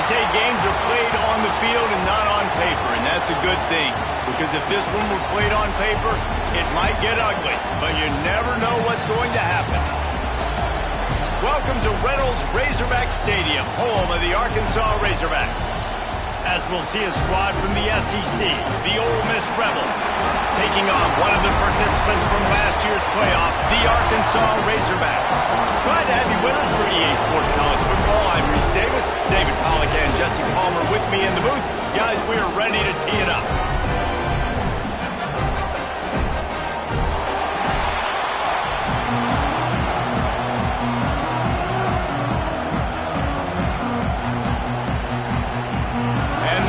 say games are played on the field and not on paper, and that's a good thing. Because if this one were played on paper, it might get ugly, but you never know what's going to happen. Welcome to Reynolds Razorback Stadium, home of the Arkansas Razorbacks. As we'll see a squad from the SEC, the Ole Miss Rebels, taking on one of the participants from last year's playoff, the Arkansas Razorbacks. Glad to have you with us for EA Sports College Football. I'm Reese Davis, David Pollack and Jesse Palmer with me in the booth. Guys, we are ready to tee it up.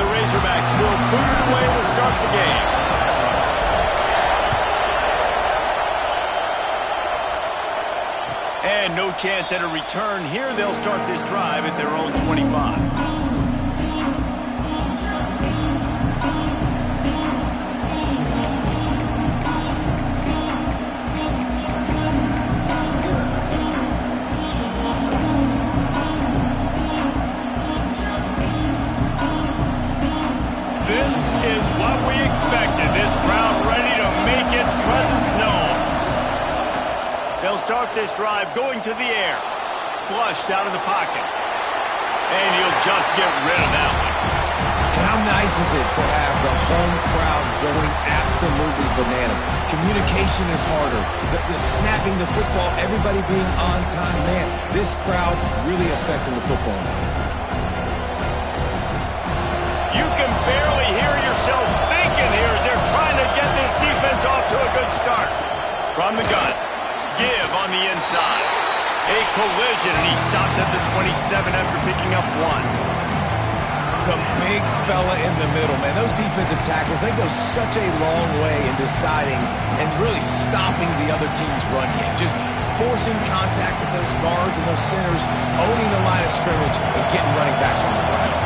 Razorbacks will boot it away to start the game. And no chance at a return here. They'll start this drive at their own 25. This crowd ready to make its presence known. They'll start this drive going to the air. Flushed out of the pocket. And he'll just get rid of that one. And how nice is it to have the home crowd going absolutely bananas? Communication is harder. The snapping the football, everybody being on time. Man, this crowd really affecting the football now. You can barely hear yourself thinking here as they're trying to get this defense off to a good start. From the gun, give on the inside. A collision, and he stopped at the 27 after picking up one. The big fella in the middle, man. Those defensive tackles, they go such a long way in deciding and really stopping the other team's run game. Just forcing contact with those guards and those centers, owning the line of scrimmage, and getting running backs on the ground.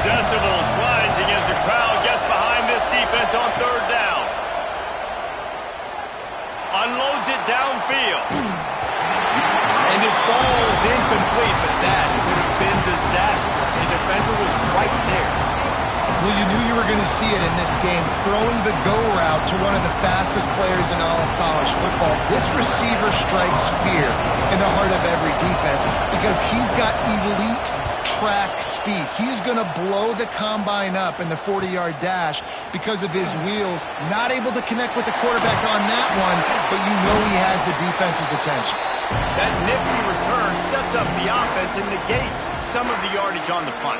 Decibels rising as the crowd gets behind this defense on third down. Unloads it downfield. And it falls incomplete, but that could have been disastrous. A defender was right there. Well, you knew you were going to see it in this game. Throwing the go route to one of the fastest players in all of college football. This receiver strikes fear in the heart of every defense because he's got elite track speed. He's going to blow the combine up in the 40-yard dash because of his wheels. Not able to connect with the quarterback on that one, but you know he has the defense's attention. That nifty return sets up the offense and negates some of the yardage on the punt.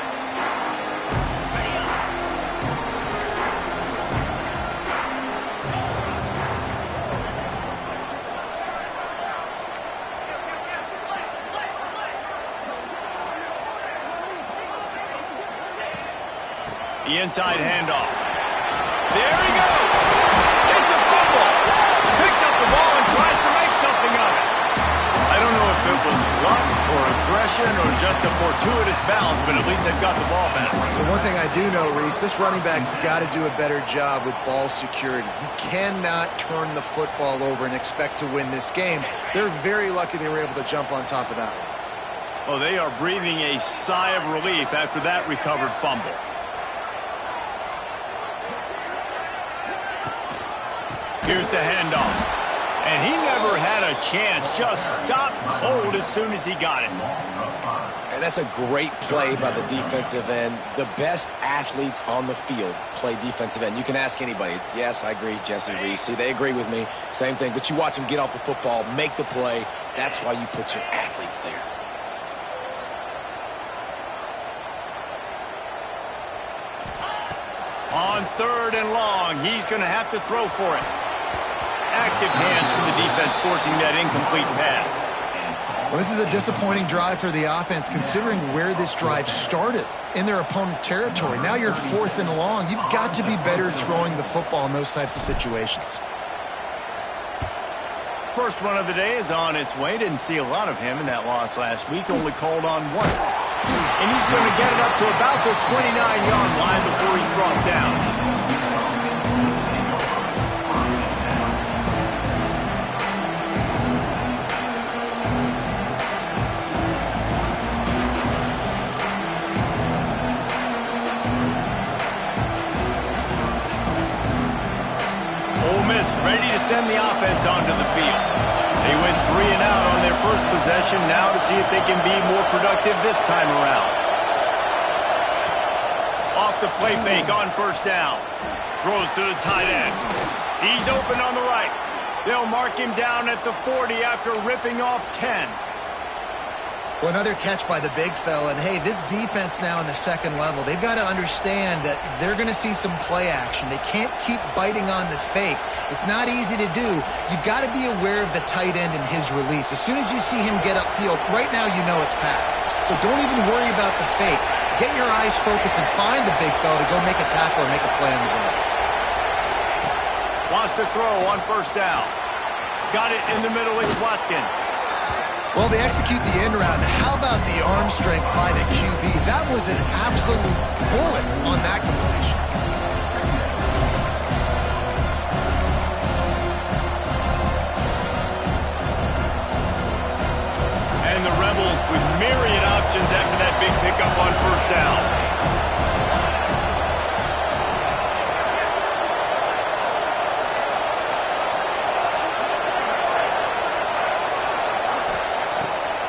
The inside handoff. There he goes. It's a fumble. Picks up the ball and tries to make something of it. I don't know if it was luck or aggression or just a fortuitous bounce, but at least they've got the ball back. The one thing I do know, Reese, this running back's got to do a better job with ball security. You cannot turn the football over and expect to win this game. They're very lucky they were able to jump on top of that one. Oh, they are breathing a sigh of relief after that recovered fumble. Here's the handoff. And he never had a chance. Just stopped cold as soon as he got it. And that's a great play by the defensive end. The best athletes on the field play defensive end. You can ask anybody. Yes, I agree, Jesse Reese. See, they agree with me. Same thing. But you watch them get off the football, make the play. That's why you put your athletes there. On third and long, he's going to have to throw for it. Active hands from the defense forcing that incomplete pass. Well, this is a disappointing drive for the offense considering where this drive started in their opponent territory. Now you're at fourth and long. You've got to be better throwing the football in those types of situations. First run of the day is on its way. Didn't see a lot of him in that loss last week. Only called on once. And he's going to get it up to about the 29-yard line before he's brought down. Ole Miss ready to send the offense onto the field. They went 3 and out on their first possession, now to see if they can be more productive this time around. Off the play fake on first down. Throws to the tight end. He's open on the right. They'll mark him down at the 40 after ripping off 10. Well, another catch by the big fella. And, hey, this defense now in the second level, they've got to understand that they're going to see some play action. They can't keep biting on the fake. It's not easy to do. You've got to be aware of the tight end and his release. As soon as you see him get upfield, right now you know it's pass. So don't even worry about the fake. Get your eyes focused and find the big fella to go make a tackle or make a play on the ground. Wants to throw on first down. Got it in the middle. It's Watkins. Well, they execute the end route. And how about the arm strength by the QB? That was an absolute bullet on that completion. And the Rebels with myriad options after that big pickup on first down.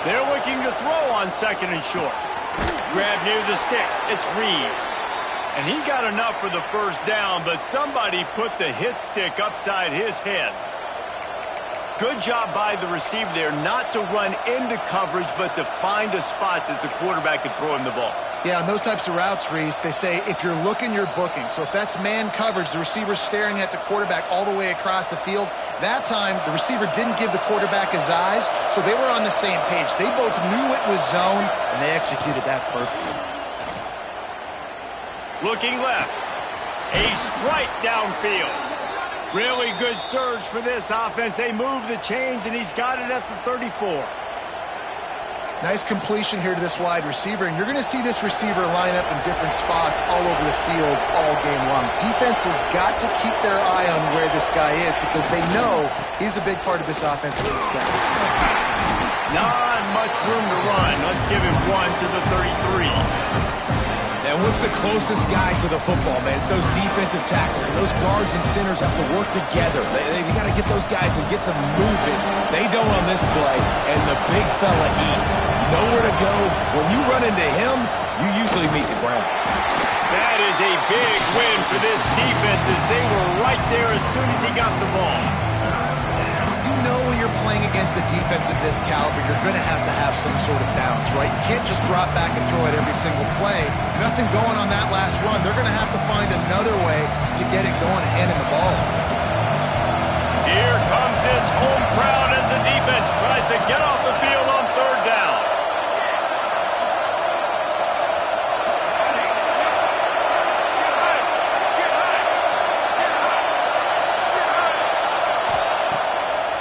They're looking to throw on second and short. Grab near the sticks. It's Reed. And he got enough for the first down, but somebody put the hit stick upside his head. Good job by the receiver there not to run into coverage, but to find a spot that the quarterback could throw him the ball. Yeah, on those types of routes, Reese, they say if you're looking, you're booking. So if that's man coverage, the receiver's staring at the quarterback all the way across the field. That time, the receiver didn't give the quarterback his eyes, so they were on the same page. They both knew it was zone, and they executed that perfectly. Looking left. A strike downfield. Really good surge for this offense. They move the chains, and he's got it at the 34. Nice completion here to this wide receiver, and you're going to see this receiver line up in different spots all over the field all game long. Defense has got to keep their eye on where this guy is because they know he's a big part of this offense's success. Not much room to run. Let's give him one to the 33. And what's the closest guy to the football, man? It's those defensive tackles, and those guards and centers have to work together. They got to get those guys and get some movement. They don't on this play, and the big fella eats. Nowhere to go. When you run into him, you usually meet the ground. That is a big win for this defense as they were right there as soon as he got the ball. You know when you're playing against a defense of this caliber, you're going to have some sort of balance, right? You can't just drop back and throw it every single play. Nothing going on that last run. They're going to have to find another way to get it going and handing the ball. Here comes this home crowd as the defense tries to get off the field on third down.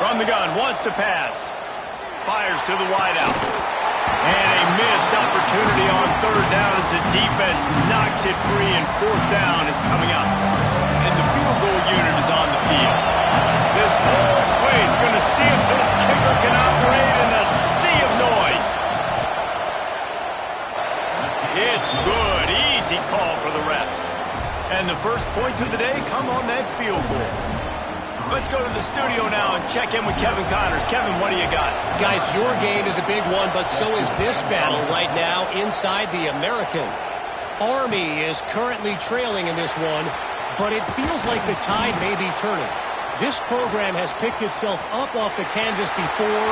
From the gun, wants to pass. Fires to the wideout. And a missed opportunity on third down as the defense knocks it free, and fourth down is coming up. And the field goal unit is on the field. This whole place is going to see if this kicker can operate in a sea of noise. It's good. Easy call for the refs. And the first points of the day come on that field goal. Let's go to the studio now and check in with Kevin Connors. Kevin, what do you got? Guys, your game is a big one, but so is this battle right now inside the American. Army is currently trailing in this one, but it feels like the tide may be turning. This program has picked itself up off the canvas before,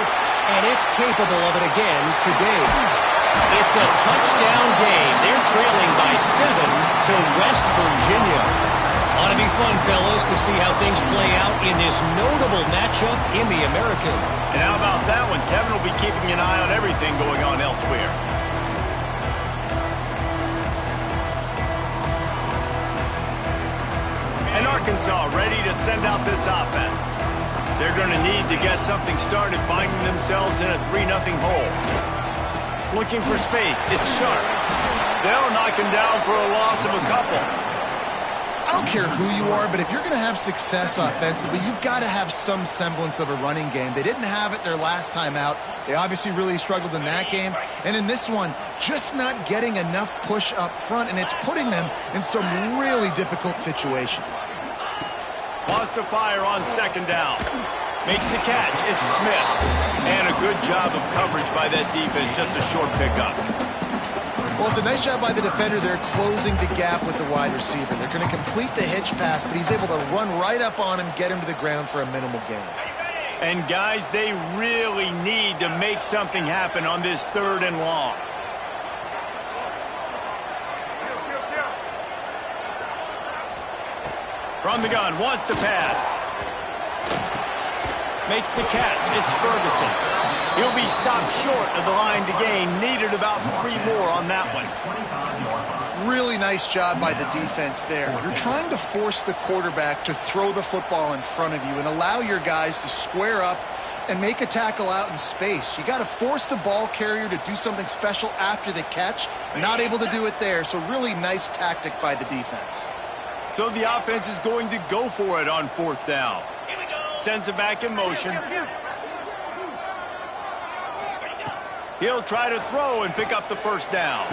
and it's capable of it again today. It's a touchdown game. They're trailing by 7 to West Virginia. Ought to be fun, fellas, to see how things play out in this notable matchup in the American. And how about that one? Kevin will be keeping an eye on everything going on elsewhere. And Arkansas ready to send out this offense. They're going to need to get something started, finding themselves in a 3-0 hole. Looking for space. It's Sharp. They'll knock him down for a loss of a couple. I don't care who you are, but if you're going to have success offensively, you've got to have some semblance of a running game. They didn't have it their last time out. They obviously really struggled in that game. And in this one, just not getting enough push up front, and it's putting them in some really difficult situations. Lost to fire on second down. Makes the catch. It's Smith. And a good job of coverage by that defense. Just a short pickup. Well, it's a nice job by the defender. They're closing the gap with the wide receiver. They're going to complete the hitch pass, but he's able to run right up on him, get him to the ground for a minimal gain. And, guys, they really need to make something happen on this 3rd and long. From the gun, wants to pass. Makes the catch. It's Ferguson. He'll be stopped short of the line to gain. Needed about 3 more on that one. Really nice job by the defense there. You're trying to force the quarterback to throw the football in front of you and allow your guys to square up and make a tackle out in space. You got to force the ball carrier to do something special after the catch. Not able to do it there, so really nice tactic by the defense. So the offense is going to go for it on 4th down. Sends it back in motion. He'll try to throw and pick up the 1st down.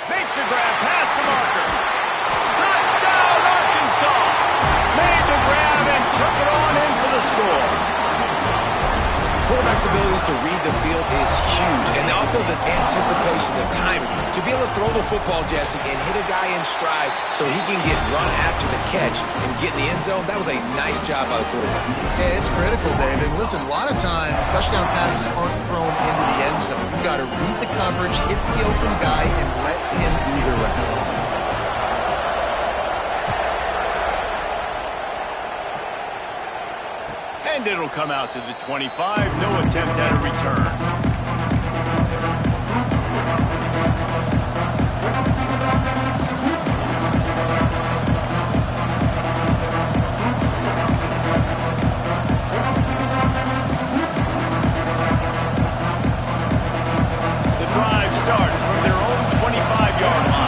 Makes a grab past the marker. Touchdown, Arkansas! Made the grab and took it on in for the score. Quarterback's abilities to read the field is huge, and also the anticipation, the timing. To be able to throw the football, Jesse, and hit a guy in stride so he can get run after the catch and get in the end zone, that was a nice job by the quarterback. Yeah, it's critical, David. Listen, a lot of times touchdown passes aren't thrown into the end zone. You've got to read the coverage, hit the open guy, and let him do the rest. And it'll come out to the 25. No attempt at a return. The drive starts from their own 25-yard line.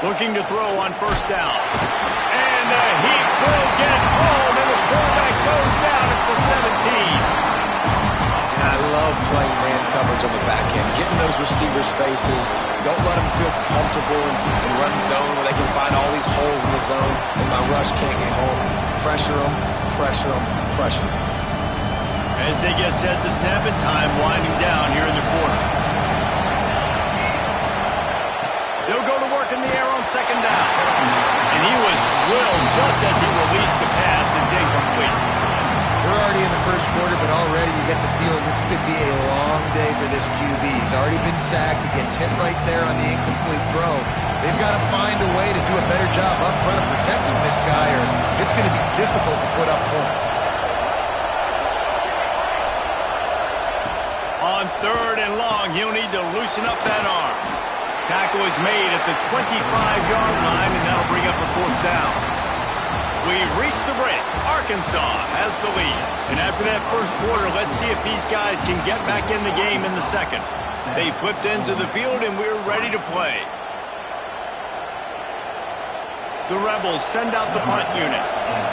Looking to throw on 1st down. And the heat will get home, and the quarterback goes down at the 17. And I love playing man coverage on the back end, getting those receivers' faces. Don't let them feel comfortable in run zone where they can find all these holes in the zone and my rush can't get home. Pressure them, pressure them, pressure them. As they get set to snap it, time winding down here in the quarter. They'll go to work in the air on 2nd down. And he was drilled just as he released the pass. It's incomplete. We're already in the 1st quarter, but already you get the feeling this could be a long day for this QB. He's already been sacked. He gets hit right there on the incomplete throw. They've got to find a way to do a better job up front of protecting this guy, or it's going to be difficult to put up points. On 3rd and long, he'll need to loosen up that arm. Tackle is made at the 25-yard line, and that'll bring up a 4th down. We've reached the break. Arkansas has the lead. And after that 1st quarter, let's see if these guys can get back in the game in the 2nd. They flipped into the field, and we're ready to play. The Rebels send out the punt unit.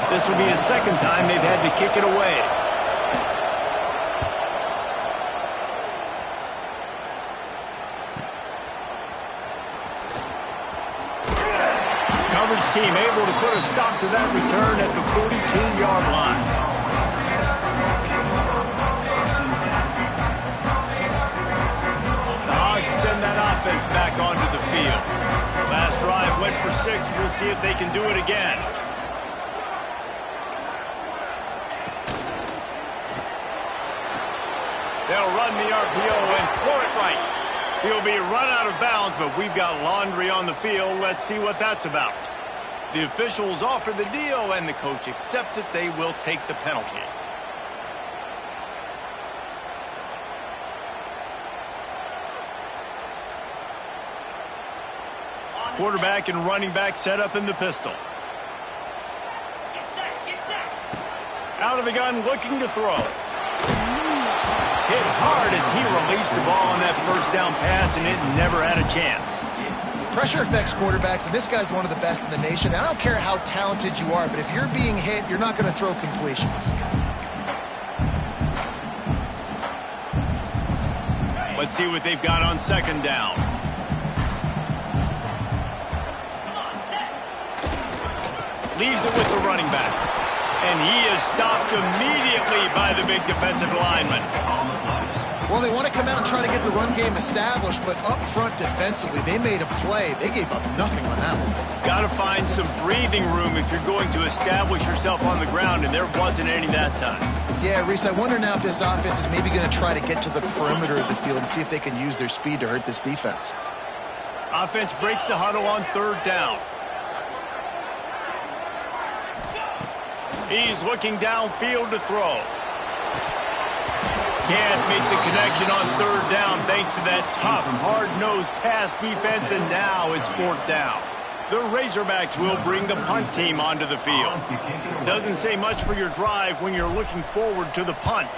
This will be the 2nd time they've had to kick it away. Team able to put a stop to that return at the 42-yard line. The Hogs send that offense back onto the field. Last drive went for 6. We'll see if they can do it again. They'll run the RPO and throw it right. He'll be run out of bounds, but we've got laundry on the field. Let's see what that's about. The officials offer the deal, and the coach accepts it. They will take the penalty. Quarterback and running back set up in the pistol. Out of the gun, looking to throw. Hit hard as he released the ball on that 1st down pass, and it never had a chance. Pressure affects quarterbacks, and this guy's one of the best in the nation. I don't care how talented you are, but if you're being hit, you're not going to throw completions. Let's see what they've got on second down. Leaves it with the running back. And he is stopped immediately by the big defensive lineman. Well, they want to come out and try to get the run game established, but up front defensively, they made a play. They gave up nothing on that one. Got to find some breathing room if you're going to establish yourself on the ground, and there wasn't any that time. Yeah, Reese, I wonder now if this offense is maybe going to try to get to the perimeter of the field and see if they can use their speed to hurt this defense. Offense breaks the huddle on third down. He's looking downfield to throw. Can't make the connection on third down thanks to that tough, hard-nosed pass defense, and now it's fourth down. The Razorbacks will bring the punt team onto the field. Doesn't say much for your drive when you're looking forward to the punt.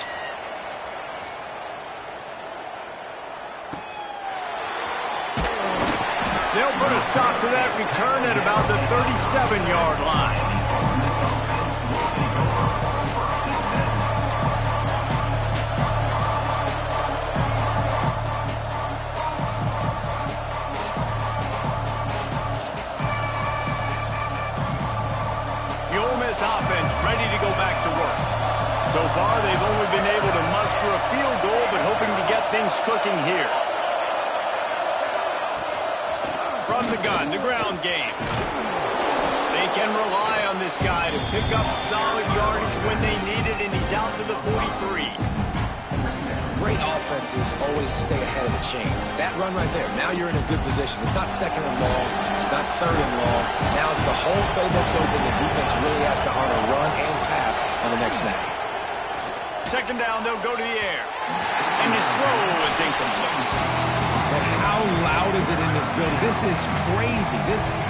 They'll put a stop to that return at about the 37-yard line. Offense ready to go back to work. So far, they've only been able to muster a field goal, but hoping to get things cooking here. From the gun, the ground game. They can rely on this guy to pick up solid yardage when they need it, and he's out to the 43. Great offenses always stay ahead of the chains. That run right there, now you're in a good position. It's not second and long. It's not third and long. Now it's the whole playbook's open. The defense really has to honor run and pass on the next snap. Second down, they'll go to the air. And his throw is incomplete. And how loud is it in this building? This is crazy.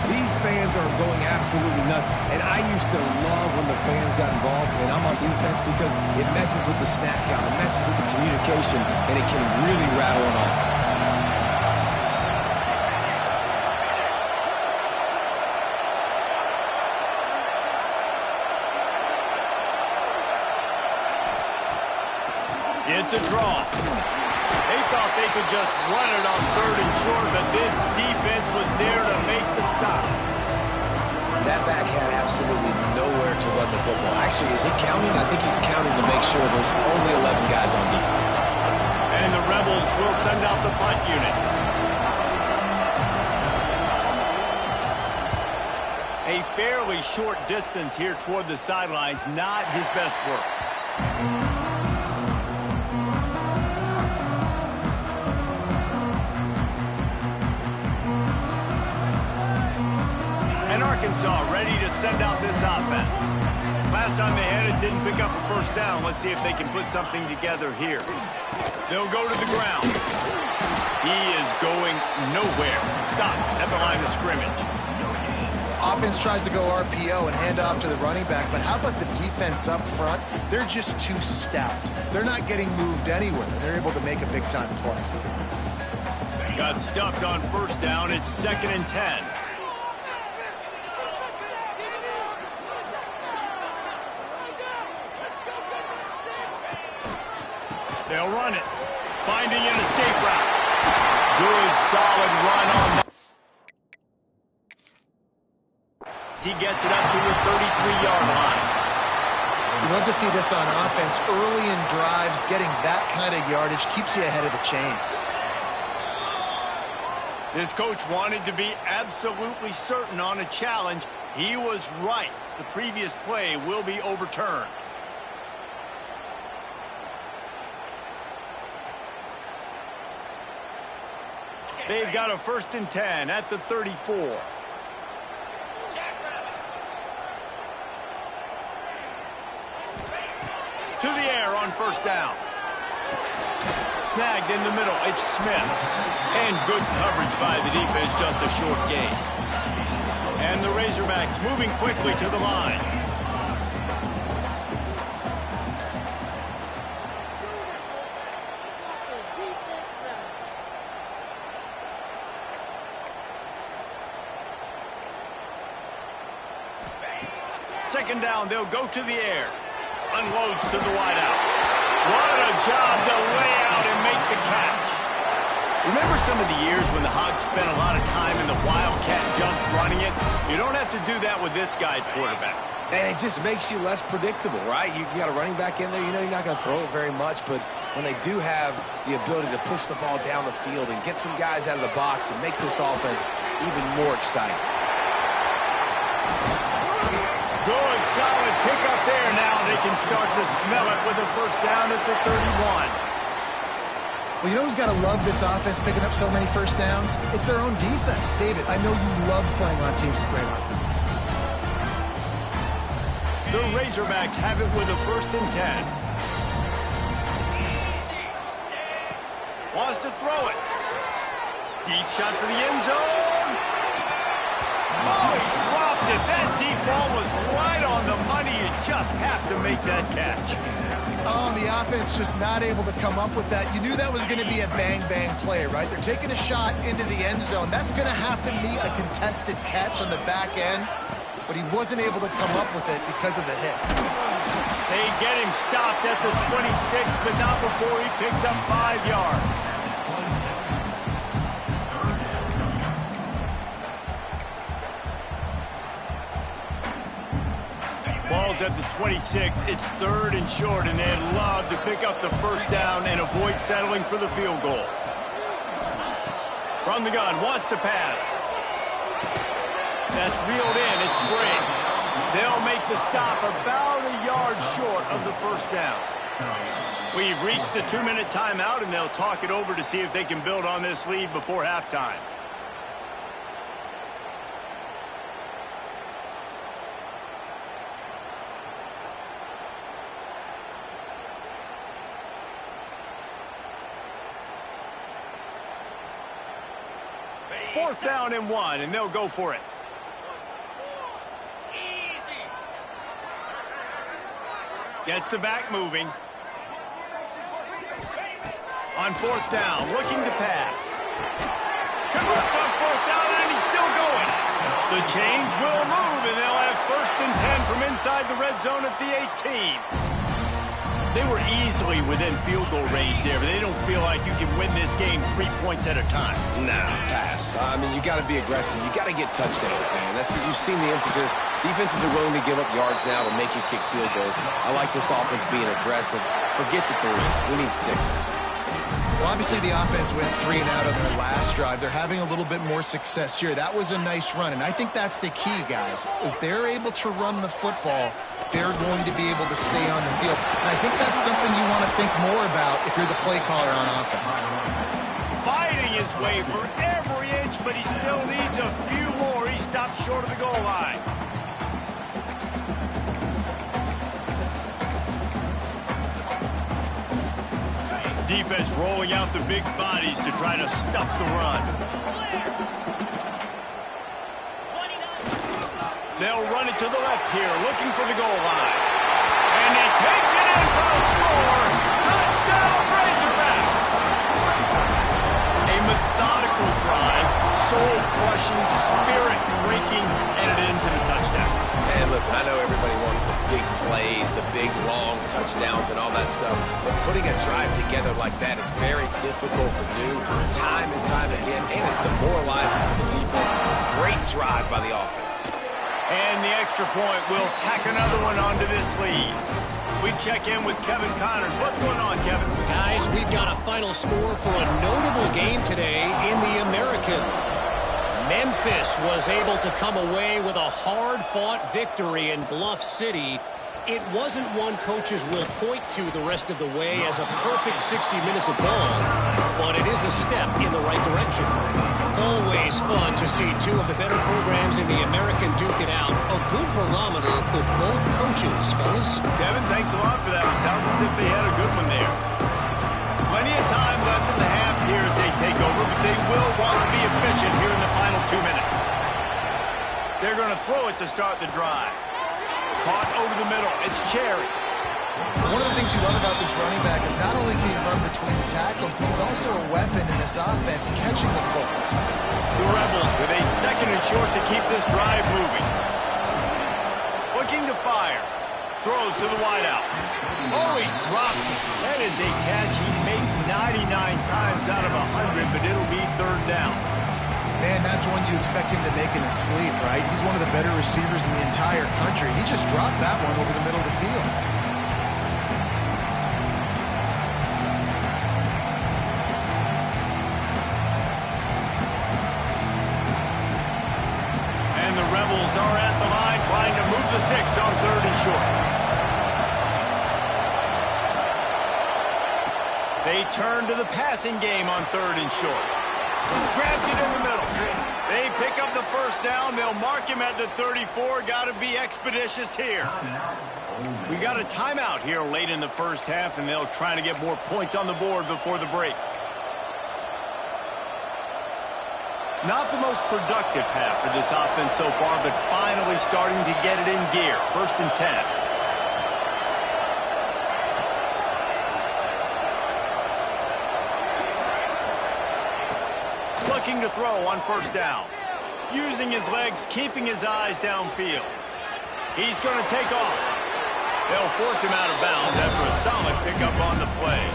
These fans are going absolutely nuts. And I used to love when the fans got involved when I'm on defense because it messes with the snap count, it messes with the communication, and it can really rattle an offense. It's a draw. They thought they could just run it on third and short, but this defense was there to make the stop. That back had absolutely nowhere to run the football. Actually, is he counting? I think he's counting to make sure there's only 11 guys on defense. And the Rebels will send out the punt unit. A fairly short distance here toward the sidelines, not his best work. Arkansas ready to send out this offense. Last time they had it, didn't pick up a first down. Let's see if they can put something together here. They'll go to the ground. He is going nowhere. Stop at the line of scrimmage. Offense tries to go RPO and hand off to the running back, but how about the defense up front? They're just too stout. They're not getting moved anywhere. They're able to make a big-time play. Got stuffed on first down. It's 2nd and 10. They'll run it. Finding an escape route. Good, solid run on that. He gets it up to the 33-yard line. You love to see this on offense. Early in drives, getting that kind of yardage keeps you ahead of the chains. This coach wanted to be absolutely certain on a challenge. He was right. The previous play will be overturned. They've got a 1st and 10 at the 34. To the air on first down. Snagged in the middle. It's Smith. And good coverage by the defense, just a short gain. And the Razorbacks moving quickly to the line. Second down, they'll go to the air. Unloads to the wideout. What a job to lay out and make the catch. Remember some of the years when the Hogs spent a lot of time in the Wildcat just running it? You don't have to do that with this guy at quarterback. And it just makes you less predictable, right? You got a running back in there, you know you're not going to throw it very much, but when they do have the ability to push the ball down the field and get some guys out of the box, it makes this offense even more exciting. Good, solid pickup there. Now they can start to smell it with a first down at the 31. Well, you know who's got to love this offense picking up so many first downs? It's their own defense. David, I know you love playing on teams with great offenses. The Razorbacks have it with a 1st and 10. Wants to throw it. Deep shot for the end zone. Oh, he dropped it. That deep ball was right on the money. You just have to make that catch. Oh, the offense just not able to come up with that. You knew that was going to be a bang-bang play, right? They're taking a shot into the end zone. That's going to have to be a contested catch on the back end, but he wasn't able to come up with it because of the hit. They get him stopped at the 26, but not before he picks up 5 yards. Ball's at the 26. It's 3rd and short, and they'd love to pick up the first down and avoid settling for the field goal. From the gun, wants to pass. That's reeled in. It's Brigg. They'll make the stop about a yard short of the first down. We've reached the 2-minute timeout, and they'll talk it over to see if they can build on this lead before halftime. Fourth down and 1, and they'll go for it. Gets the back moving. On 4th down, looking to pass. Converts on 4th down, and he's still going. The chains will move, and they'll have 1st and 10 from inside the red zone at the 18. They were easily within field goal range there, but they don't feel like you can win this game 3 points at a time. Nah, pass. I mean, you got to be aggressive. You got to get touchdowns, man. You've seen the emphasis. Defenses are willing to give up yards now to make you kick field goals. I like this offense being aggressive. Forget the 3s. We need 6s. Well, obviously the offense went 3 and out on their last drive. They're having a little bit more success here. That was a nice run, and I think that's the key, guys. If they're able to run the football, they're going to be able to stay on the field. And I think that's something you want to think more about if you're the play caller on offense. Fighting his way for every inch, but he still needs a few more. He stops short of the goal line. Defense rolling out the big bodies to try to stuff the run. They'll run it to the left here, looking for the goal line. And he takes it in for a score. Touchdown, Razorbacks! A methodical drive, soul-crushing, spirit-breaking, and it ends in a touchdown. And listen, I know everybody wants the big plays, the big, long touchdowns and all that stuff, but putting a drive together like that is very difficult to do time and time again, and it's demoralizing for the defense. Great drive by the offense. And the extra point will tack another one onto this lead. We check in with Kevin Connors. What's going on, Kevin? Guys, we've got a final score for a notable game today in the American. Memphis was able to come away with a hard-fought victory in Bluff City. It wasn't one coaches will point to the rest of the way as a perfect 60 minutes of ball, but it is a step in the right direction. Always fun to see two of the better programs in the American duke it out. A good barometer for both coaches, fellas. Kevin, thanks a lot for that. It sounds as if they had a good one there. Plenty of time left in the half here as they take over, but they will want to be efficient here in the final 2 minutes. They're going to throw it to start the drive. Caught over the middle. It's Cherry. One of the things you love about this running back is not only can he run between the tackles, but he's also a weapon in this offense catching the football. The Rebels with a 2nd and short to keep this drive moving. Looking to fire. Throws to the wideout. Oh, he drops it. That is a catch he makes 99 times out of 100. but it'll be third down. Man, that's one you expect him to make in his sleep, right? He's one of the better receivers in the entire country. He just dropped that one over the middle of the field. And the Rebels are at the line trying to move the sticks on third and short. They turn to the passing game on third and short. Grabs it in the middle. They pick up the first down. They'll mark him at the 34. Got to be expeditious here. We got a timeout here late in the first half, and they'll try to get more points on the board before the break. Not the most productive half for this offense so far, but finally starting to get it in gear. First and 10. Looking to throw on first down. Using his legs, keeping his eyes downfield. He's going to take off. They'll force him out of bounds after a solid pickup on the play.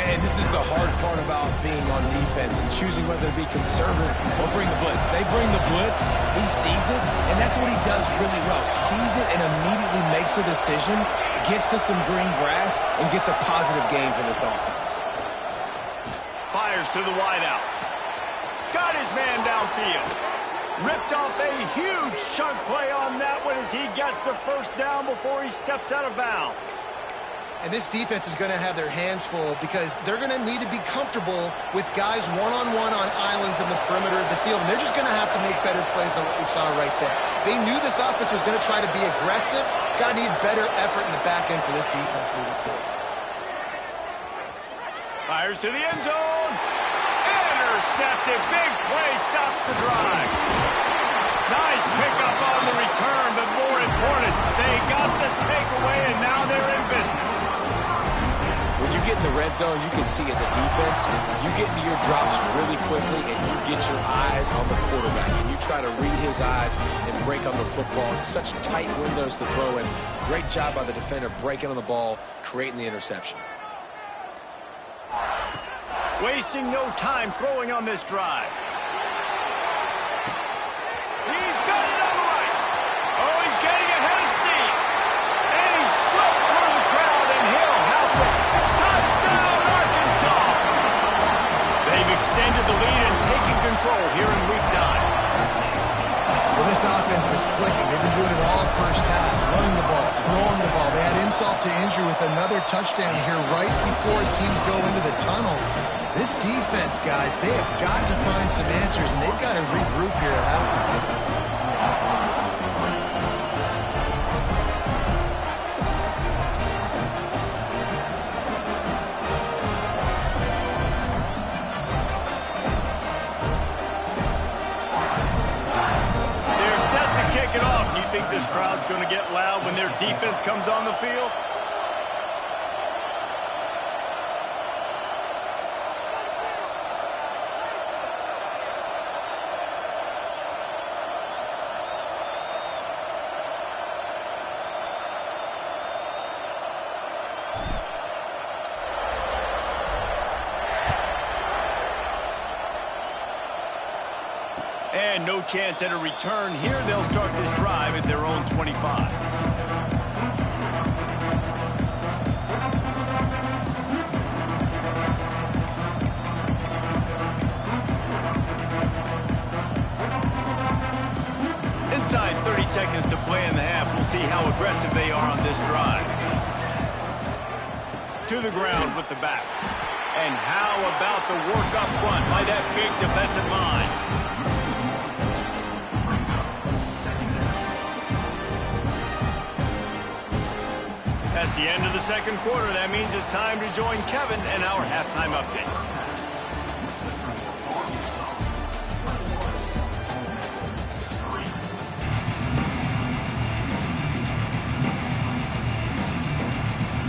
And this is the hard part about being on defense and choosing whether to be conservative or bring the blitz. They bring the blitz, he sees it, and that's what he does really well. Sees it and immediately makes a decision, gets to some green grass, and gets a positive gain for this offense. Fires to the wideout. Got his man downfield. Ripped off a huge chunk play on that one as he gets the first down before he steps out of bounds. And this defense is going to have their hands full because they're going to need to be comfortable with guys one-on-one on islands in the perimeter of the field. And they're just going to have to make better plays than what we saw right there. They knew this offense was going to try to be aggressive. Got to need better effort in the back end for this defense moving forward. Fires to the end zone. Intercepted. Big play stops the drive. Nice pickup on the return, but more important, they got the takeaway, and now they're in business. When you get in the red zone, you can see as a defense, you get into your drops really quickly, and you get your eyes on the quarterback, and you try to read his eyes and break on the football. It's such tight windows to throw in. Great job by the defender breaking on the ball, creating the interception. Wasting no time throwing on this drive. He's got it on the right. Oh, he's getting ahead of steam. And he's slipped through the crowd, and he'll house it. Touchdown, Arkansas. They've extended the lead and taken control here in week 9. Well, this offense is clicking. They've been doing it all first half, running the ball, throwing the ball. They had insult to injury with another touchdown here right before teams go into the tunnel. This defense, guys, they have got to find some answers, and they've got to regroup here at halftime. They're set to kick it off. And you think this crowd's going to get loud when their defense comes on the field? And no chance at a return here. They'll start this drive at their own 25. Inside 30 seconds to play in the half. We'll see how aggressive they are on this drive. To the ground with the back. And how about the work up front by that big defensive line? That's the end of the second quarter. That means it's time to join Kevin and our halftime update.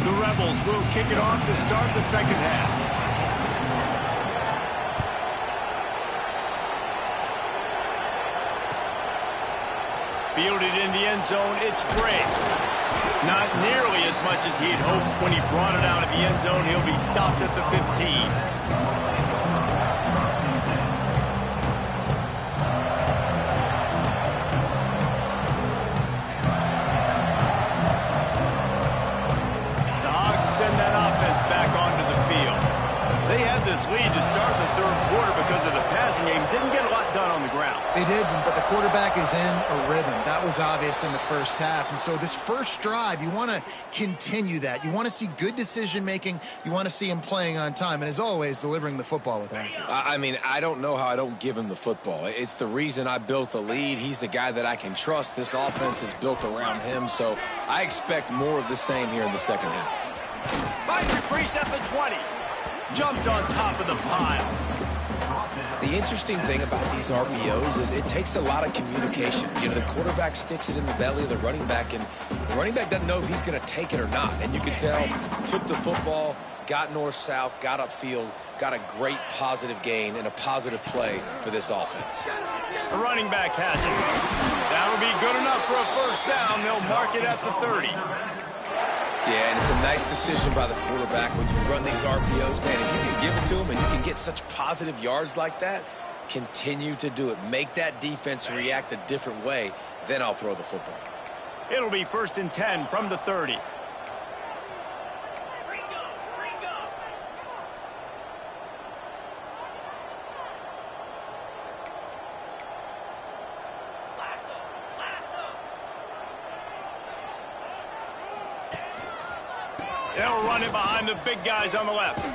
The Rebels will kick it off to start the second half. Fielded in the end zone, it's Gray. Not nearly as much as he'd hoped when he brought it out of the end zone. He'll be stopped at the 15. this lead to start the third quarter because of the passing game. Didn't get a lot done on the ground. They did, but the quarterback is in a rhythm. That was obvious in the first half. And so this first drive, you want to continue that. You want to see good decision-making. You want to see him playing on time. And as always, delivering the football with accuracy. I mean, I don't know how I don't give him the football. It's the reason I built the lead. He's the guy that I can trust. This offense is built around him. So I expect more of the same here in the second half. Finds a crease at the 20. Jumped on top of the pile. The interesting thing about these RPOs is it takes a lot of communication. You know, the quarterback sticks it in the belly of the running back, and the running back doesn't know if he's going to take it or not. And you can tell, took the football, got north-south, got upfield, got a great positive gain and a positive play for this offense. The running back has it. That'll be good enough for a first down. They'll mark it at the 30. Yeah, and it's a nice decision by the quarterback when you run these RPOs. Man, if you can give it to him and you can get such positive yards like that, continue to do it. Make that defense react a different way, then I'll throw the football. It'll be 1st and 10 from the 30. They'll run it behind the big guys on the left.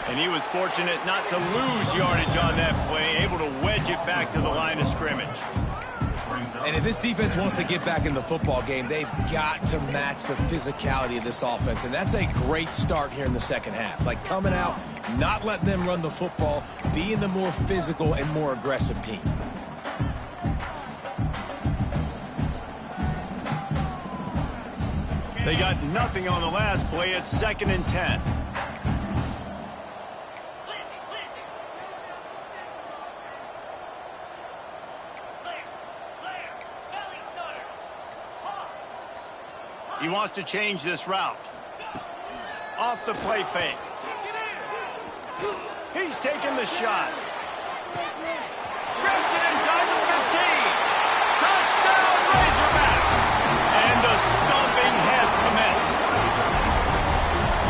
And he was fortunate not to lose yardage on that play, able to wedge it back to the line of scrimmage. And if this defense wants to get back in the football game, they've got to match the physicality of this offense. And that's a great start here in the second half. Like coming out, not letting them run the football, being the more physical and more aggressive team. They got nothing on the last play. It's 2nd and 10. He wants to change this route. Off the play fake. He's taking the shot. Grabs it inside the 15. Touchdown, Razorbacks. And the stomping has commenced.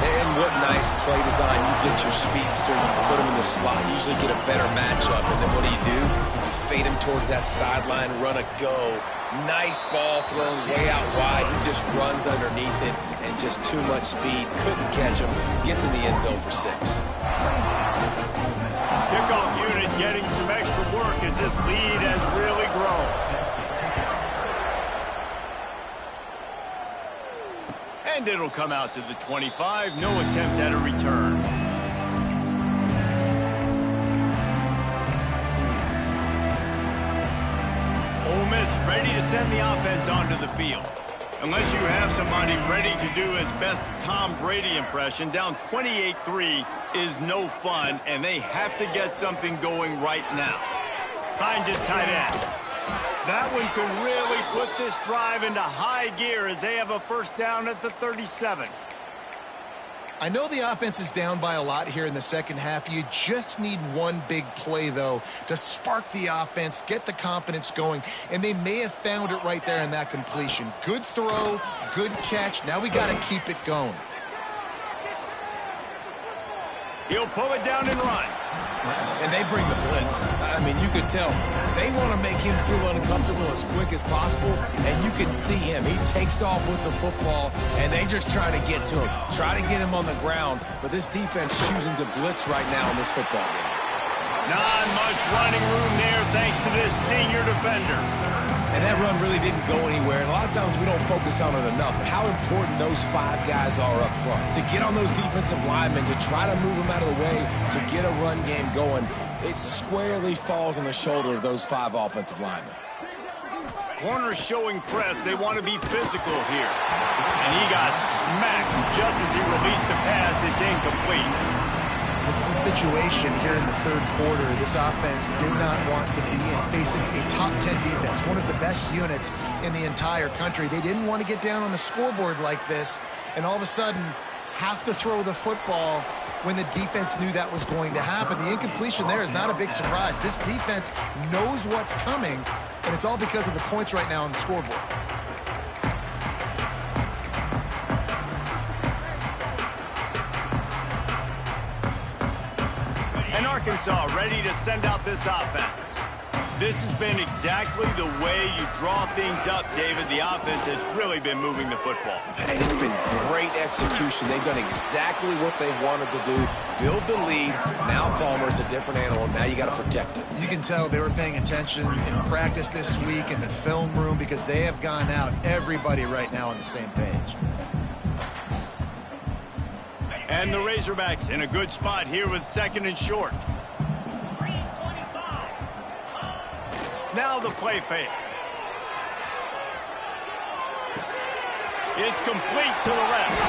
And what nice play design. You get your speedster, you put him in the slot, you usually get a better matchup. And then what do? You fade him towards that sideline, run a go. Nice ball thrown way out wide. He just runs underneath it and just too much speed. Couldn't catch him. Gets in the end zone for 6. Kickoff unit getting some extra work as this lead has really grown. And it'll come out to the 25. No attempt at a return. Ole Miss ready to send the offense onto the field. Unless you have somebody ready to do his best Tom Brady impression, down 28-3 is no fun, and they have to get something going right now. Hines is tight end. That one could really put this drive into high gear as they have a first down at the 37. I know the offense is down by a lot here in the second half. You just need one big play, though, to spark the offense, get the confidence going, and they may have found it right there in that completion. Good throw, good catch. Now we got to keep it going. He'll pull it down and run. And they bring the blitz. I mean, you could tell they want to make him feel uncomfortable as quick as possible, and you can see him. He takes off with the football, and they just try to get to him, try to get him on the ground, but this defense choosing to blitz right now in this football game. Not much running room there thanks to this senior defender. And that run really didn't go anywhere, and a lot of times we don't focus on it enough, but how important those 5 guys are up front. To get on those defensive linemen, to try to move them out of the way, to get a run game going, it squarely falls on the shoulder of those 5 offensive linemen. Corners showing press. They want to be physical here. And he got smacked just as he released the pass. It's incomplete. This is a situation here in the third quarter. This offense did not want to be in, facing a top 10 defense, one of the best units in the entire country. They didn't want to get down on the scoreboard like this, and all of a sudden have to throw the football when the defense knew that was going to happen. The incompletion there is not a big surprise. This defense knows what's coming, and it's all because of the points right now on the scoreboard. Arkansas ready to send out this offense. This has been exactly the way you draw things up, David. The offense has really been moving the football. And it's been great execution. They've done exactly what they've wanted to do. Build the lead. Now Palmer's a different animal. Now you got to protect it. You can tell they were paying attention in practice this week in the film room because they have gone out, everybody right now on the same page. And the Razorbacks in a good spot here with 2nd and short. Now the play fake. It's complete to the left.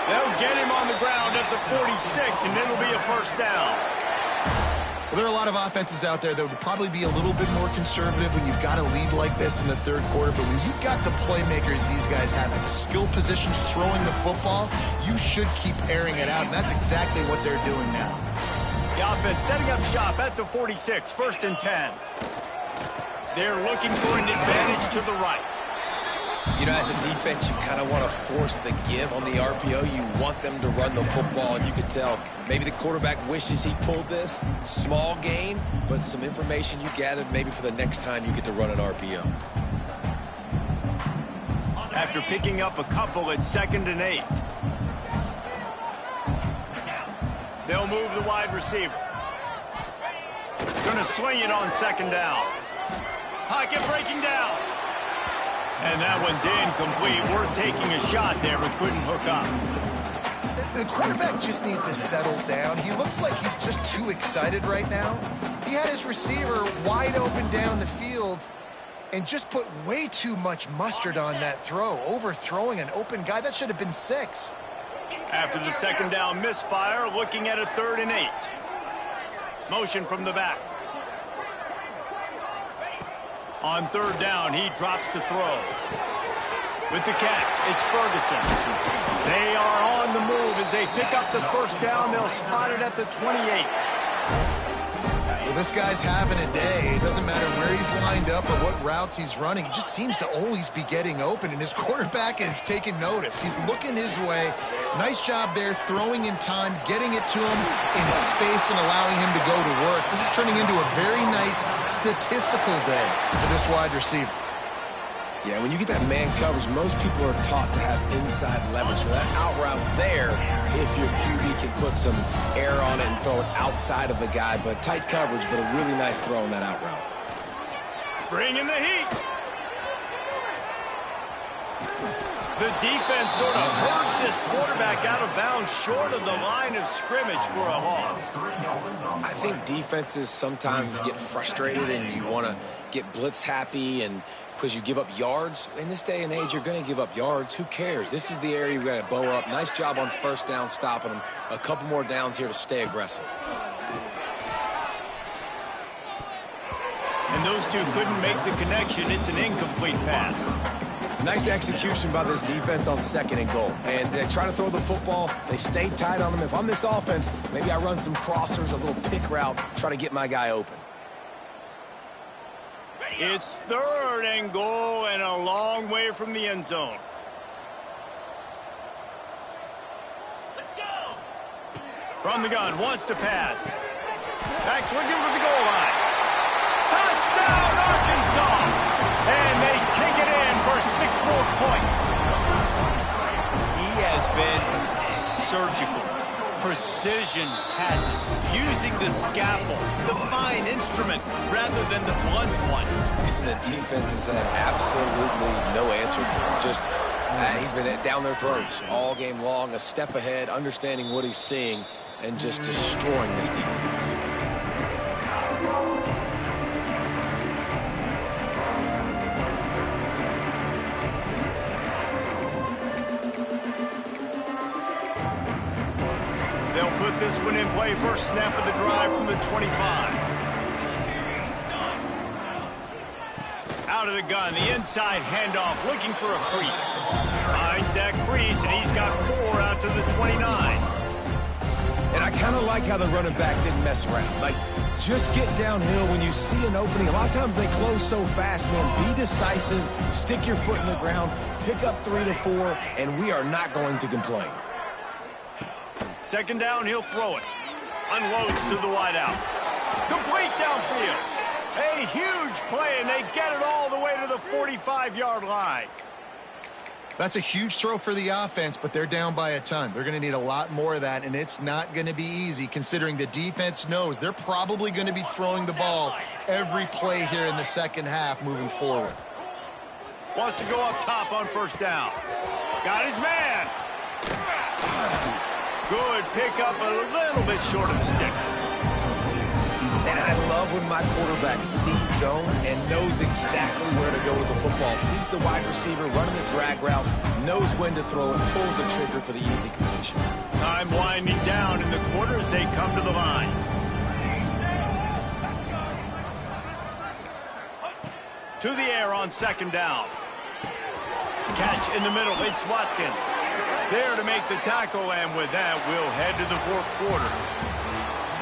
They'll get him on the ground at the 46, and it'll be a first down. Well, there are a lot of offenses out there that would probably be a little bit more conservative when you've got a lead like this in the third quarter. But when you've got the playmakers these guys have at the skill positions throwing the football, you should keep airing it out, and that's exactly what they're doing now. The offense setting up shop at the 46, 1st and 10. They're looking for an advantage to the right. You know, as a defense, you kind of want to force the give on the RPO. You want them to run the football, and you can tell maybe the quarterback wishes he pulled this. Small gain, but some information you gathered maybe for the next time you get to run an RPO. After picking up a couple at 2nd and 8. They'll move the wide receiver. Going to swing it on 2nd down. Pocket breaking down. And that one's incomplete. We're taking a shot there, but couldn't hook up. The quarterback just needs to settle down. He looks like he's just too excited right now. He had his receiver wide open down the field and just put way too much mustard on that throw, overthrowing an open guy. That should have been 6. After the 2nd down misfire, looking at a 3rd and 8. Motion from the back. On 3rd down, he drops to throw. With the catch, it's Ferguson. They are on the move as they pick up the 1st down. They'll spot it at the 28. Well, this guy's having a day. It doesn't matter where he's lined up or what routes he's running. He just seems to always be getting open, and his quarterback is taking notice. He's looking his way. Nice job there, throwing in time, getting it to him in space and allowing him to go to work. This is turning into a very nice statistical day for this wide receiver. Yeah, when you get that man coverage, most people are taught to have inside leverage. So that out route's there if your QB can put some air on it and throw it outside of the guy. But tight coverage, but a really nice throw on that out route. Bringing the heat. The defense sort of hurts this quarterback out of bounds short of the line of scrimmage for a loss. I think defenses sometimes get frustrated and you want to get blitz happy and because you give up yards. In this day and age, you're going to give up yards. Who cares? This is the area we got to bow up. Nice job on 1st down, stopping them. A couple more downs here to stay aggressive. And those two couldn't make the connection. It's an incomplete pass. Nice execution by this defense on 2nd and goal. And they try to throw the football. They stay tight on them. If I'm this offense, maybe I run some crossers, a little pick route, try to get my guy open. It's 3rd and goal and a long way from the end zone. Let's go. From the gun, wants to pass. Backs looking for the goal line. Touchdown, Arkansas! And they take it in for 6 more points. He has been surgical. Precision passes, using the scalpel, the fine instrument, rather than the blunt one. The defense has had absolutely no answer for him. Just, he's been down their throats all game long, a step ahead, understanding what he's seeing, and just destroying this defense. They'll put this one in play. First snap of the drive from the 25. Out of the gun, the inside handoff, looking for a crease. Finds that crease, and he's got 4 out to the 29. And I kind of like how the running back didn't mess around. Like, just get downhill when you see an opening. A lot of times they close so fast, man. Be decisive, stick your foot in the ground, pick up 3 to 4, and we are not going to complain. 2nd down, he'll throw it. Unloads to the wideout. Complete downfield. A huge play, and they get it all the way to the 45-yard line. That's a huge throw for the offense, but they're down by a ton. They're going to need a lot more of that, and it's not going to be easy considering the defense knows they're probably going to be throwing the ball every play here in the second half moving forward. Wants to go up top on first down. Got his man. Good pickup, a little bit short of the sticks. And I love when my quarterback sees zone and knows exactly where to go with the football. Sees the wide receiver running the drag route, knows when to throw it, pulls the trigger for the easy completion. Time winding down in the quarter as they come to the line. To the air on second down. Catch in the middle. It's Watkins. There to make the tackle, and with that, we'll head to the fourth quarter.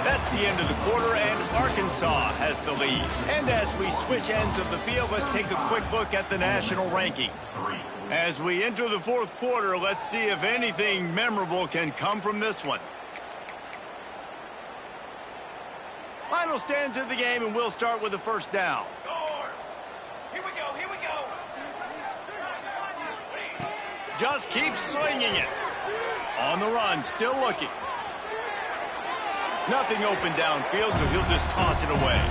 That's the end of the quarter, and Arkansas has the lead. And as we switch ends of the field, let's take a quick look at the national rankings. As we enter the fourth quarter, let's see if anything memorable can come from this one. Final stands of the game, and we'll start with the first down. Here we go, here we go. Just keeps slinging it. On the run, still looking. Nothing open downfield, so he'll just toss it away.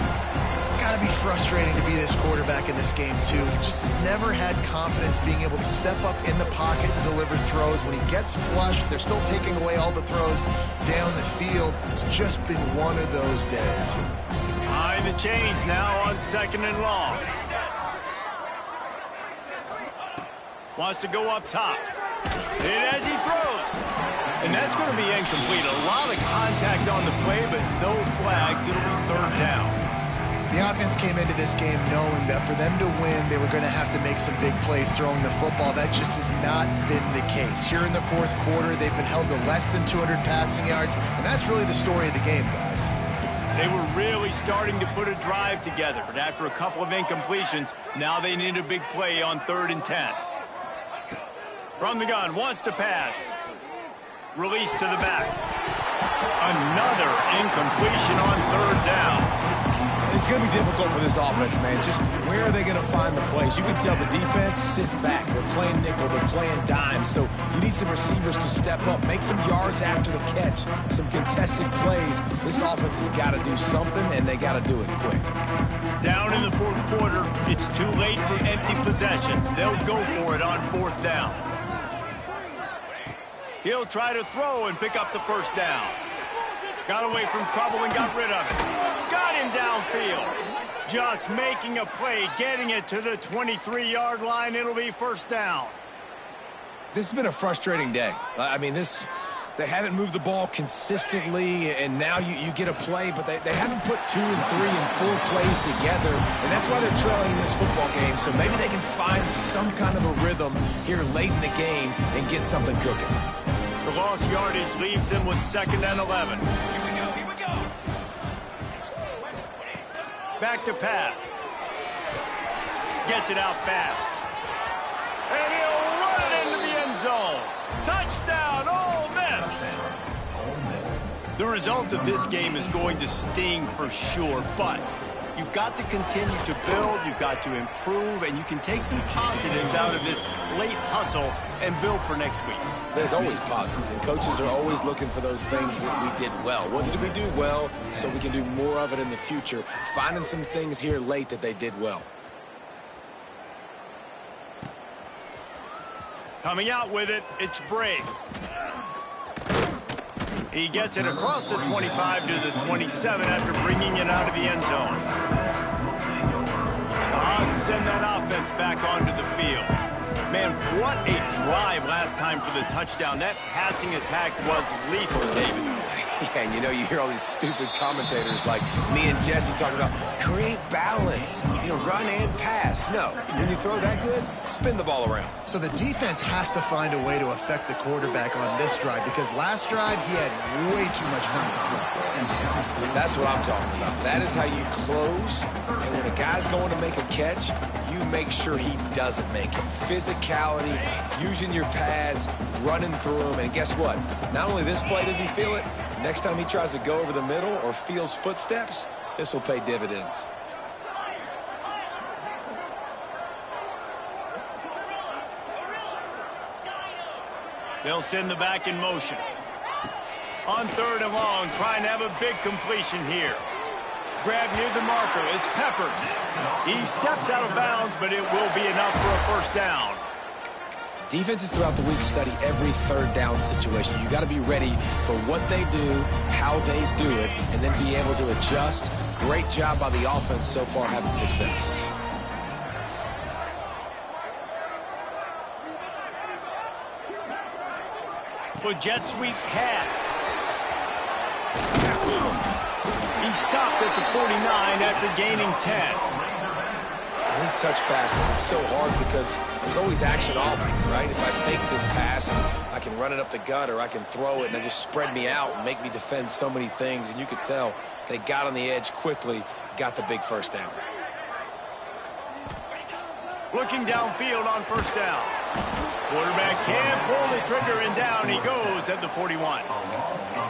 It's got to be frustrating to be this quarterback in this game, too. He just has never had confidence being able to step up in the pocket and deliver throws. When he gets flushed, they're still taking away all the throws down the field. It's just been one of those days. Behind the chains now on second and long. Wants to go up top. And as he throws. And that's going to be incomplete. A lot of contact on the play, but no flags. It'll be third down. The offense came into this game knowing that for them to win, they were going to have to make some big plays throwing the football. That just has not been the case. Here in the fourth quarter, they've been held to less than 200 passing yards, and that's really the story of the game, guys. They were really starting to put a drive together, but after a couple of incompletions, now they need a big play on 3rd and 10. From the gun, wants to pass. Release to the back. Another incompletion on 3rd down. It's going to be difficult for this offense, man. Just where are they going to find the plays? You can tell the defense sitting back. They're playing nickel. They're playing dime. So you need some receivers to step up, make some yards after the catch, some contested plays. This offense has got to do something, and they got to do it quick. Down in the fourth quarter, it's too late for empty possessions. They'll go for it on 4th down. He'll try to throw and pick up the first down. Got away from trouble and got rid of it. Got him downfield. Just making a play, getting it to the 23-yard line. It'll be first down. This has been a frustrating day. I mean, they haven't moved the ball consistently, and now you get a play, but they haven't put 2 and 3 and 4 plays together, and that's why they're trailing in this football game. So maybe they can find some kind of a rhythm here late in the game and get something cooking. The lost yardage leaves them with 2nd and 11. Here we go, here we go. Back to pass. Gets it out fast. And he'll run it into the end zone. Touchdown, Ole Miss! The result of this game is going to sting for sure, but you've got to continue to build, you've got to improve, and you can take some positives out of this late hustle and build for next week. There's always positives, and coaches are always looking for those things that we did well. What did we do well so we can do more of it in the future? Finding some things here late that they did well. Coming out with it, it's Brake. He gets it across the 25 to the 27 after bringing it out of the end zone. The Hogs send that offense back onto the field. Man, what a drive last time for the touchdown. That passing attack was lethal, David. Yeah, and you hear all these stupid commentators like me and Jesse talking about create balance, run and pass. No, when you throw that good, spin the ball around. So the defense has to find a way to affect the quarterback on this drive because last drive he had way too much time to throw. That's what I'm talking about. That is how you close, and when a guy's going to make a catch, you make sure he doesn't make it. Physicality, using your pads, running through them, and guess what? Not only this play does he feel it, Next time he tries to go over the middle or feels footsteps, this will pay dividends. They'll send the back in motion. On 3rd and long, trying to have a big completion here. Grab near the marker. It's Peppers. He steps out of bounds, but it will be enough for a first down. Defenses throughout the week study every 3rd down situation. You got to be ready for what they do, how they do it, and then be able to adjust. Great job by the offense so far having success. Well, jet sweep pass. He stopped at the 49 after gaining 10. And these touch passes, it's so hard because there's always action off me, right? If I fake this pass, and I can run it up the gut or I can throw it and it just spread me out and make me defend so many things. And you could tell they got on the edge quickly, got the big first down. Looking downfield on first down. Quarterback can pull the trigger, and down he goes at the 41.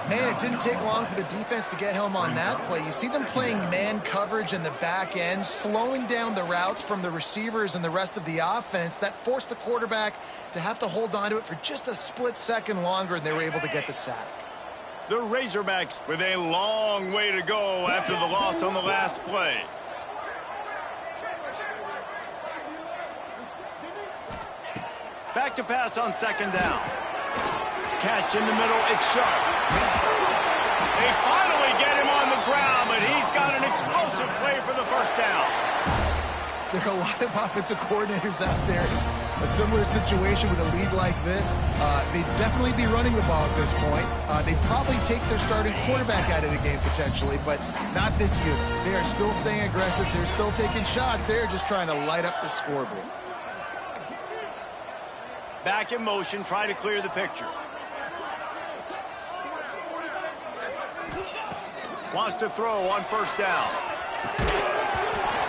Man, it didn't take long for the defense to get home on that play. You see them playing man coverage in the back end, slowing down the routes from the receivers and the rest of the offense. That forced the quarterback to have to hold on to it for just a split second longer, and they were able to get the sack. The Razorbacks with a long way to go after the loss on the last play. Back to pass on 2nd down. Catch in the middle, it's sharp. They finally get him on the ground, but he's got an explosive play for the first down. There are a lot of offensive coordinators out there. A similar situation with a lead like this. They'd definitely be running the ball at this point. They'd probably take their starting quarterback out of the game potentially, but not this unit. They are still staying aggressive. They're still taking shots. They're just trying to light up the scoreboard. Back in motion, try to clear the picture. Wants to throw on first down.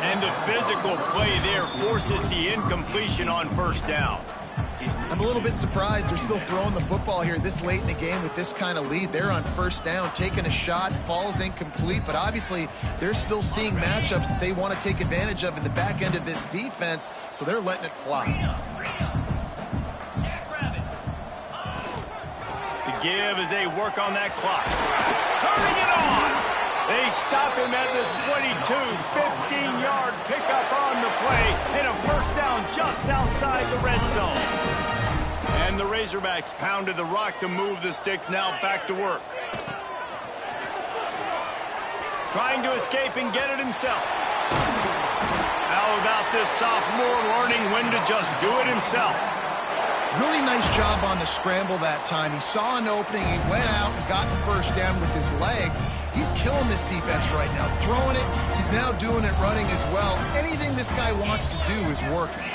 And the physical play there forces the incompletion on first down. I'm a little bit surprised they're still throwing the football here this late in the game with this kind of lead. They're on first down, taking a shot, falls incomplete, but obviously they're still seeing matchups that they want to take advantage of in the back end of this defense, so they're letting it fly. Give as they work on that clock. Turning it on. They stop him at the 22. 15-yard pickup on the play and a first down just outside the red zone. And the Razorbacks pounded the rock to move the sticks, now back to work. Trying to escape and get it himself. How about this sophomore learning when to just do it himself? Really nice job on the scramble that time. He saw an opening, he went out and got the first down with his legs. He's killing this defense right now, throwing it. He's now doing it running as well. Anything this guy wants to do is working.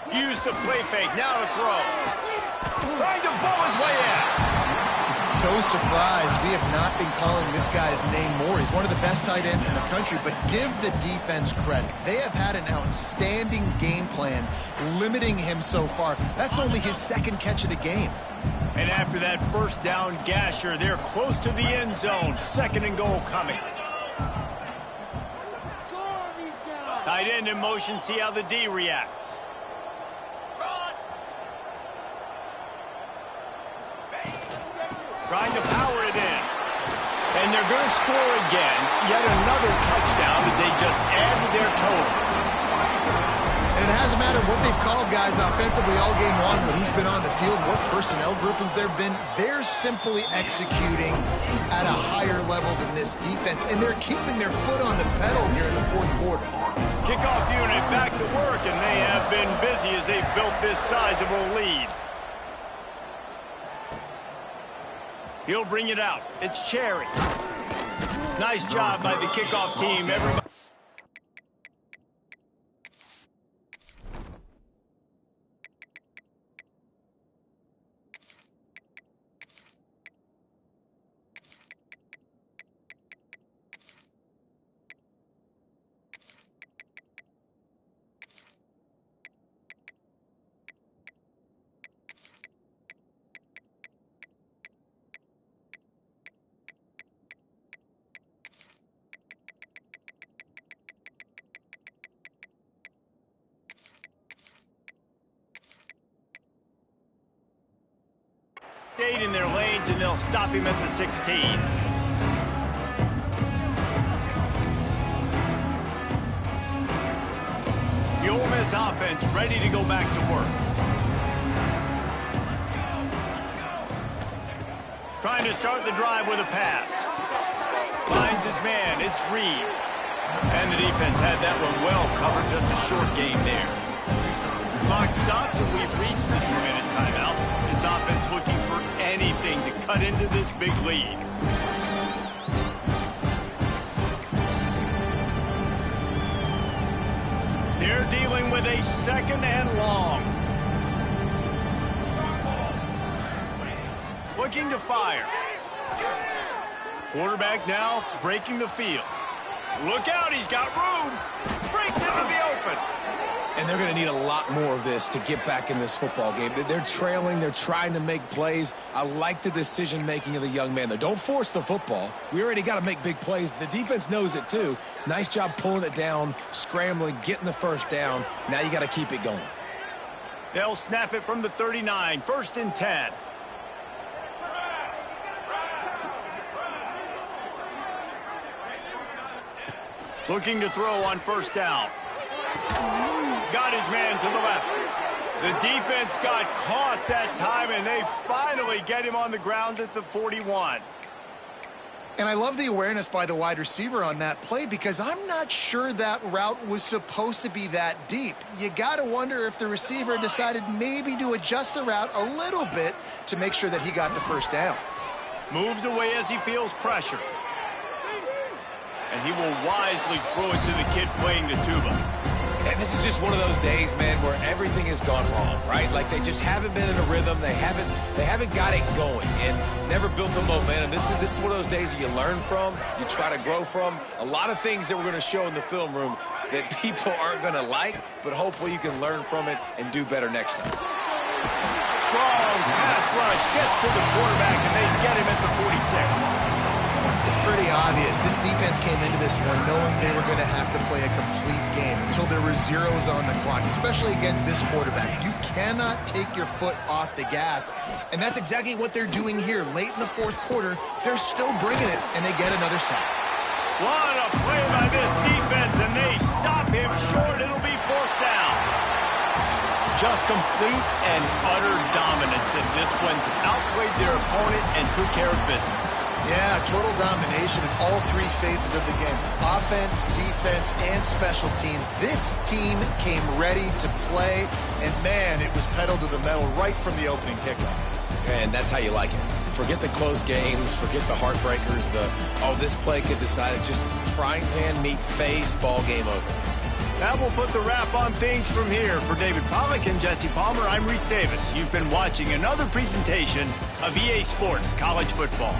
Use the play fake, now to throw. Trying to bowl his way in. So surprised we have not been calling this guy's name more. He's one of the best tight ends in the country, but give the defense credit. They have had an outstanding game plan limiting him so far. That's only his 2nd catch of the game. And after that first down gasher, they're close to the end zone. 2nd and goal coming. Tight end in motion, see how the D reacts. Trying to power it in. And they're going to score again. Yet another touchdown as they just add to their total. And it hasn't mattered what they've called guys offensively all game long, but who's been on the field, what personnel groupings there have been. They're simply executing at a higher level than this defense, and they're keeping their foot on the pedal here in the 4th quarter. Kickoff unit back to work, and they have been busy as they've built this sizable lead. He'll bring it out. It's Cherry. Nice job by the kickoff team. Everybody. stayed in their lanes, and they'll stop him at the 16. The Ole Miss offense ready to go back to work. Trying to start the drive with a pass. Finds his man. It's Reed. And the defense had that one well covered. Just a short game there. Clock stops, and we've reached the 2-minute timeout. This offense looking for anything to cut into this big lead. They're dealing with a 2nd and long. Looking to fire. Quarterback now breaking the field. Look out, he's got room. Breaks into the open. And they're going to need a lot more of this to get back in this football game. They're trailing. They're trying to make plays. I like the decision-making of the young man, though. Don't force the football. We already got to make big plays. The defense knows it, too. Nice job pulling it down, scrambling, getting the first down. Now you got to keep it going. They'll snap it from the 39. 1st and 10. Looking to throw on 1st down. Got his man to the left. The defense got caught that time, and they finally get him on the ground at the 41. And I love the awareness by the wide receiver on that play because I'm not sure that route was supposed to be that deep. You got to wonder if the receiver decided maybe to adjust the route a little bit to make sure that he got the 1st down. Moves away as he feels pressure. And he will wisely throw it to the kid playing the tuba. And this is just one of those days, man, where everything has gone wrong, right? Like they just haven't been in a rhythm. They haven't got it going and never built the momentum. This is one of those days that you learn from, you try to grow from. A lot of things that we're going to show in the film room that people aren't going to like, but hopefully you can learn from it and do better next time. Strong pass rush gets to the quarterback, and they get him at the 46. It's pretty obvious. This defense came into this one knowing they were going to have to play a complete game until there were zeros on the clock, especially against this quarterback. You cannot take your foot off the gas, and that's exactly what they're doing here. Late in the 4th quarter, they're still bringing it, and they get another sack. What a play by this defense, and they stop him short. It'll be 4th down. Just complete and utter dominance in this one. Outplayed their opponent and took care of business. Yeah, total domination in all 3 phases of the game. Offense, defense, and special teams. This team came ready to play, and man, it was pedal to the metal right from the opening kickoff. And that's how you like it. Forget the close games, forget the heartbreakers, this play could decide it. Just frying pan, meat face, ball game over. That will put the wrap on things from here. For David Pollack and Jesse Palmer, I'm Reese Davis. You've been watching another presentation of EA Sports College Football.